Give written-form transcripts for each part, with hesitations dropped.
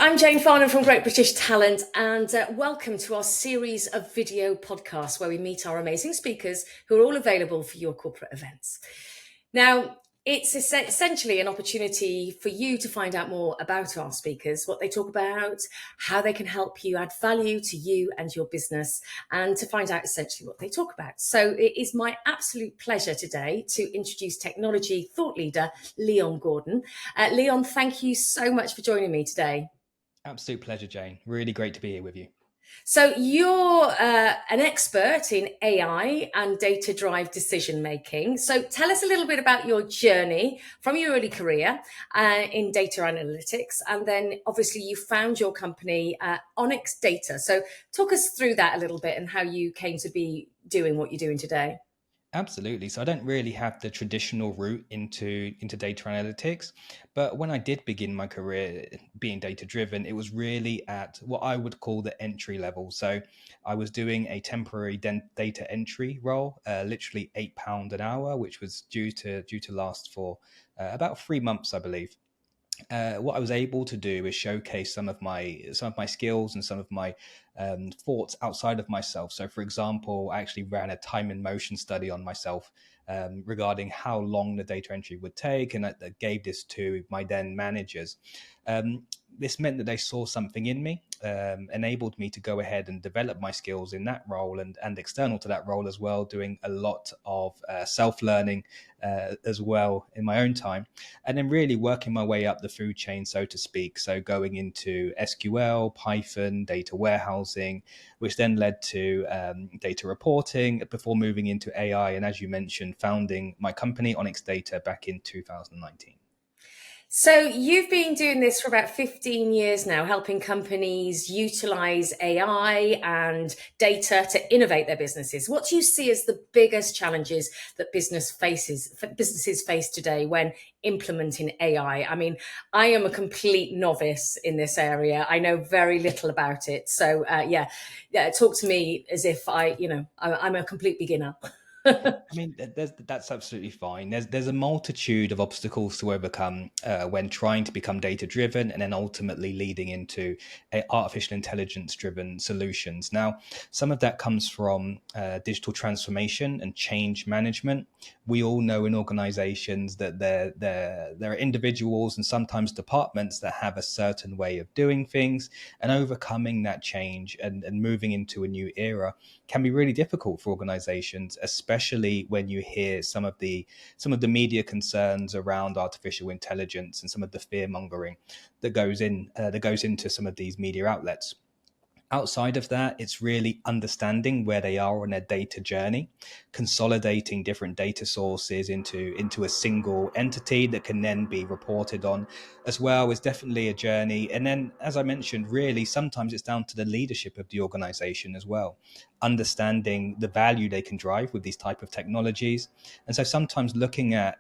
I'm Jane Farnham from Great British Talent, and welcome to our series of video podcasts where we meet our amazing speakers who are all available for your corporate events. Now, it's essentially an opportunity for you to find out more about our speakers, what they talk about, how they can help you add value to you and your business, and to find out essentially what they talk about. So it is my absolute pleasure today to introduce technology thought leader, Leon Gordon. Leon, thank you so much for joining me today. Absolute pleasure, Jane. Really great to be here with you. So you're an expert in AI and data-driven decision making. So tell us a little bit about your journey from your early career in data analytics, and then obviously you found your company Onyx Data. So talk us through that a little bit and how you came to be doing what you're doing today. Absolutely. So I don't really have the traditional route into data analytics, but when I did begin my career being data driven, it was really at what I would call the entry level. So I was doing a temporary data entry role, literally £8 an hour, which was due to last for about 3 months, I believe. What I was able to do is showcase some of my skills and some of my thoughts outside of myself. So, for example, I actually ran a time and motion study on myself regarding how long the data entry would take, and I gave this to my then managers. This meant that they saw something in me, enabled me to go ahead and develop my skills in that role and external to that role as well, doing a lot of self-learning as well in my own time, and then really working my way up the food chain, so to speak. So going into SQL, Python, data warehousing, which then led to data reporting before moving into AI. And as you mentioned, founding my company, Onyx Data, back in 2019. So you've been doing this for about 15 years now, helping companies utilize AI and data to innovate their businesses. What do you see as the biggest challenges that businesses face today when implementing AI? I mean, I am a complete novice in this area. I know very little about it. So talk to me as if I'm a complete beginner. I mean, that's absolutely fine. There's a multitude of obstacles to overcome when trying to become data driven, and then ultimately leading into artificial intelligence driven solutions. Now, some of that comes from digital transformation and change management. We all know in organizations that there are individuals and sometimes departments that have a certain way of doing things, and overcoming that change and moving into a new era can be really difficult for organizations, especially when you hear some of the media concerns around artificial intelligence and some of the fear mongering that goes into some of these media outlets. Outside of that, it's really understanding where they are on their data journey, consolidating different data sources into a single entity that can then be reported on as well, is definitely a journey. And then, as I mentioned, really sometimes it's down to the leadership of the organization as well, understanding the value they can drive with these type of technologies. And so sometimes looking at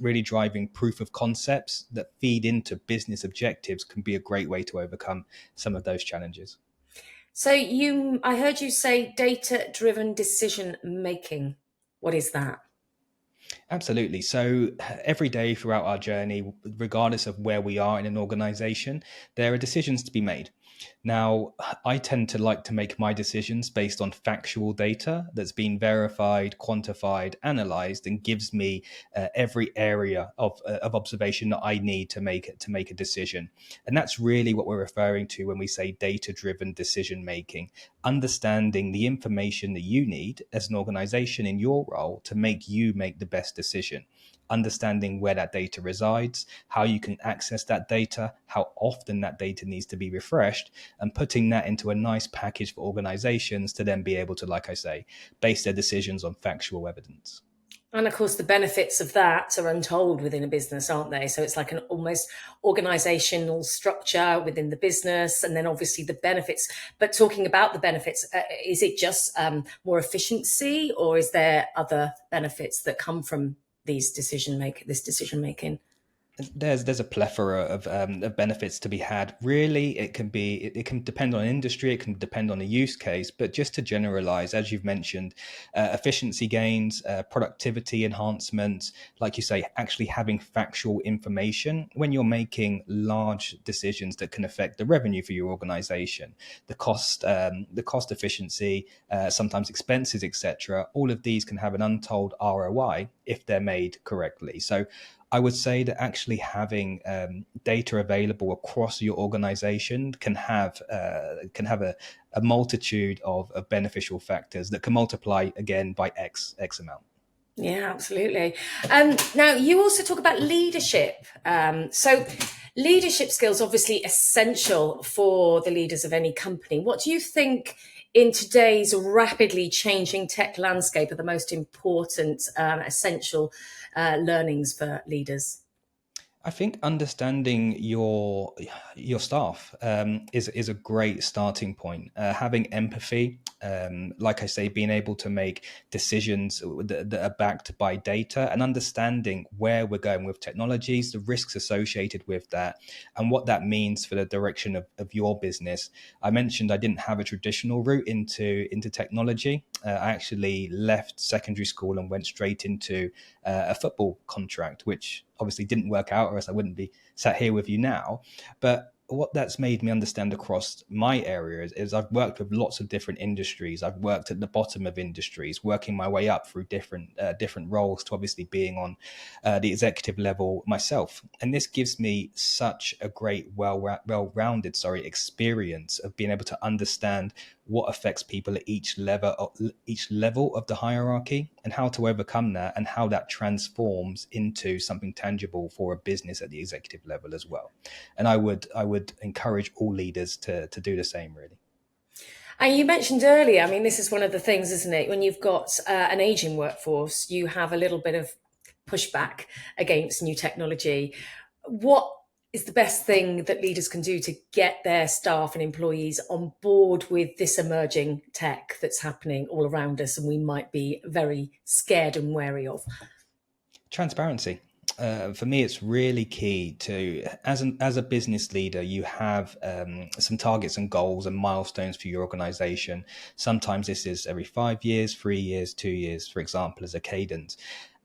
really driving proof of concepts that feed into business objectives can be a great way to overcome some of those challenges. So I heard you say data-driven decision making. What is that? Absolutely. So every day throughout our journey, regardless of where we are in an organization, there are decisions to be made. Now, I tend to like to make my decisions based on factual data that's been verified, quantified, analyzed, and gives me every area of observation that I need to make a decision. And that's really what we're referring to when we say data-driven decision making. Understanding the information that you need as an organization in your role to make the best decision, understanding where that data resides, how you can access that data, how often that data needs to be refreshed, and putting that into a nice package for organizations to then be able to, like I say, base their decisions on factual evidence. And of course, the benefits of that are untold within a business, aren't they? So it's like an almost organizational structure within the business, and then obviously the benefits. But talking about the benefits, is it just more efficiency, or is there other benefits that come from this decision making? There's a plethora of benefits to be had. Really, it can depend on industry, it can depend on a use case. But just to generalize, as you've mentioned, efficiency gains, productivity enhancements, like you say, actually having factual information when you're making large decisions that can affect the revenue for your organization, the cost efficiency, sometimes expenses, etc. All of these can have an untold ROI if they're made correctly. So I would say that actually having data available across your organization can have a multitude of beneficial factors that can multiply again by X amount. Yeah, absolutely. Now, you also talk about leadership. So, leadership skills obviously essential for the leaders of any company. What do you think in today's rapidly changing tech landscape are the most important, essential learnings for leaders? I think understanding your staff is a great starting point. Having empathy, like I say, being able to make decisions that are backed by data, and understanding where we're going with technologies, the risks associated with that, and what that means for the direction of your business. I mentioned I didn't have a traditional route into technology. I actually left secondary school and went straight into a football contract, which obviously didn't work out, or else I wouldn't be sat here with you now. But what that's made me understand across my area is I've worked with lots of different industries. I've worked at the bottom of industries, working my way up through different roles to obviously being on the executive level myself. And this gives me such a great, well-rounded, experience of being able to understand what affects people at each level of the hierarchy, and how to overcome that, and how that transforms into something tangible for a business at the executive level as well. And I would encourage all leaders to do the same, really. And you mentioned earlier, I mean, this is one of the things, isn't it? When you've got an aging workforce, you have a little bit of pushback against new technology. What is the best thing that leaders can do to get their staff and employees on board with this emerging tech that's happening all around us and we might be very scared and wary of? Transparency. For me, it's really key to, as a business leader, you have some targets and goals and milestones for your organization. Sometimes this is every 5 years, 3 years, 2 years, for example, as a cadence.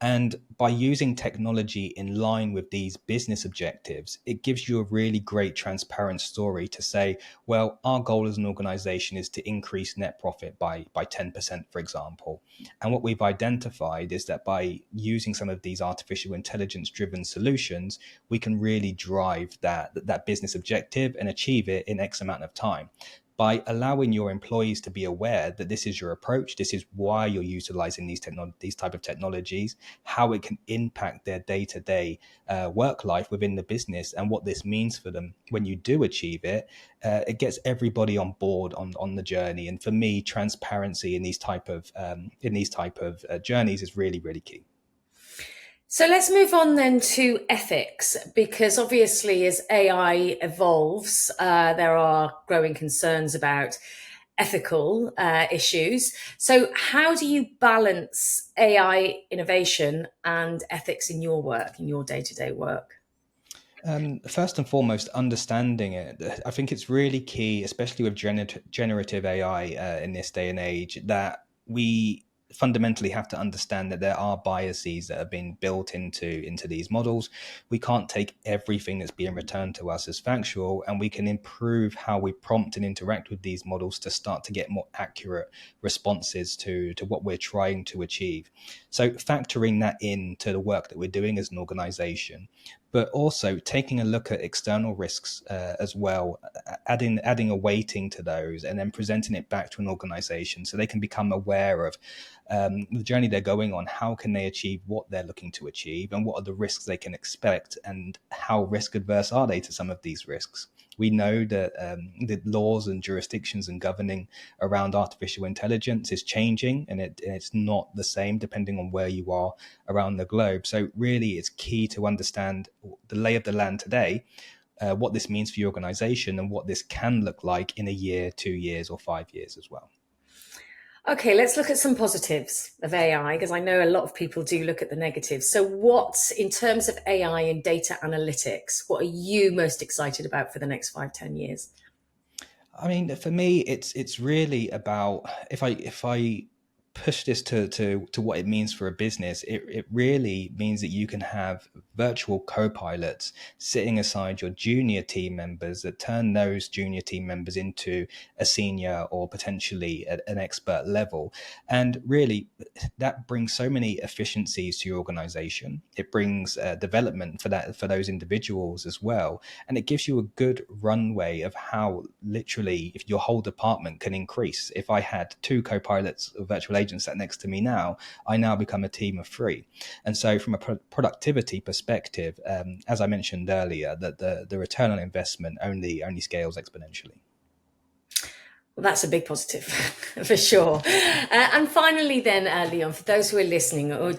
And by using technology in line with these business objectives, it gives you a really great transparent story to say, well, our goal as an organization is to increase net profit by 10%, for example. And what we've identified is that by using some of these artificial intelligence driven solutions, we can really drive that business objective and achieve it in X amount of time. By allowing your employees to be aware that this is your approach, this is why you're utilizing these type of technologies, how it can impact their day-to-day work life within the business, and what this means for them when you do achieve it, it gets everybody on board on the journey. And for me, transparency in these type of journeys is really, really key. So let's move on then to ethics, because obviously, as AI evolves, there are growing concerns about ethical issues. So, how do you balance AI innovation and ethics in your work, in your day to day work? First and foremost, understanding it. I think it's really key, especially with generative AI in this day and age, that we fundamentally have to understand that there are biases that have been built into these models. We can't take everything that's being returned to us as factual, and we can improve how we prompt and interact with these models to start to get more accurate responses to what we're trying to achieve. So factoring that into the work that we're doing as an organization, but also taking a look at external risks as well, adding a weighting to those, and then presenting it back to an organization so they can become aware of the journey they're going on. How can they achieve what they're looking to achieve, and what are the risks they can expect, and how risk adverse are they to some of these risks? We know that the laws and jurisdictions and governing around artificial intelligence is changing, and it's not the same depending on where you are around the globe. So really, it's key to understand the lay of the land today, what this means for your organization, and what this can look like in a year, 2 years, or 5 years as well. Okay, let's look at some positives of AI, because I know a lot of people do look at the negatives. So in terms of AI and data analytics, what are you most excited about for the next 5, 10 years? I mean, for me, it's really about if I push this to what it means for a business, it really means that you can have virtual co-pilots sitting aside your junior team members that turn those junior team members into a senior or potentially an expert level. And really, that brings so many efficiencies to your organization. It brings development for those individuals as well, and it gives you a good runway of how literally if your whole department can increase. If I had two co-pilots or virtual agents sat next to me now, I now become a team of three. And so from a productivity perspective, as I mentioned earlier, that the return on investment only scales exponentially. Well, that's a big positive for sure. And finally, then, Leon, for those who are listening or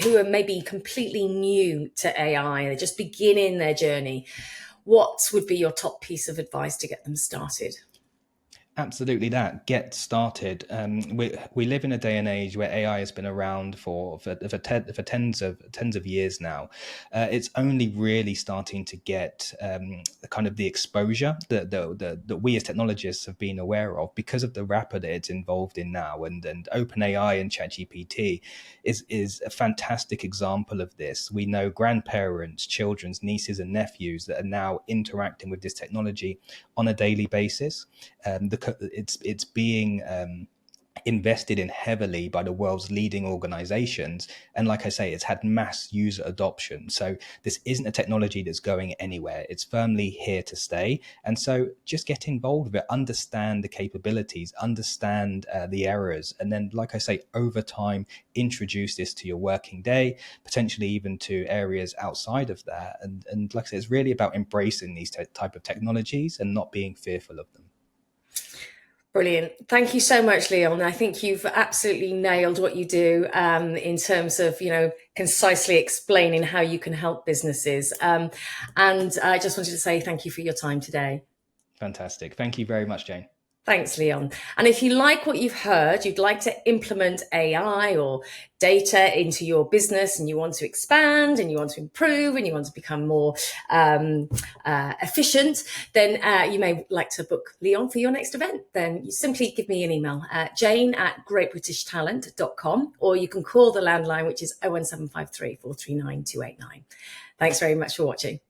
who are maybe completely new to AI, they're just beginning their journey, what would be your top piece of advice to get them started? Absolutely, that get started. We live in a day and age where AI has been around for tens of years now. It's only really starting to get kind of the exposure that we as technologists have been aware of because of the wrapper that it's involved in now. And OpenAI and ChatGPT is a fantastic example of this. We know grandparents, children's nieces and nephews that are now interacting with this technology on a daily basis. It's being invested in heavily by the world's leading organizations, and like I say, it's had mass user adoption. So this isn't a technology that's going anywhere. It's firmly here to stay. And so just get involved with it, understand the capabilities, understand the errors, and then, like I say, over time introduce this to your working day, potentially even to areas outside of that. And like I say, it's really about embracing these type of technologies and not being fearful of them. Brilliant. Thank you so much, Leon. I think you've absolutely nailed what you do in terms of, concisely explaining how you can help businesses. And I just wanted to say thank you for your time today. Fantastic. Thank you very much, Jane. Thanks, Leon. And if you like what you've heard, you'd like to implement AI or data into your business, and you want to expand and you want to improve and you want to become more efficient, then you may like to book Leon for your next event. Then you simply give me an email at jane@greatbritishtalent.com, or you can call the landline, which is 01753 439 289. Thanks very much for watching.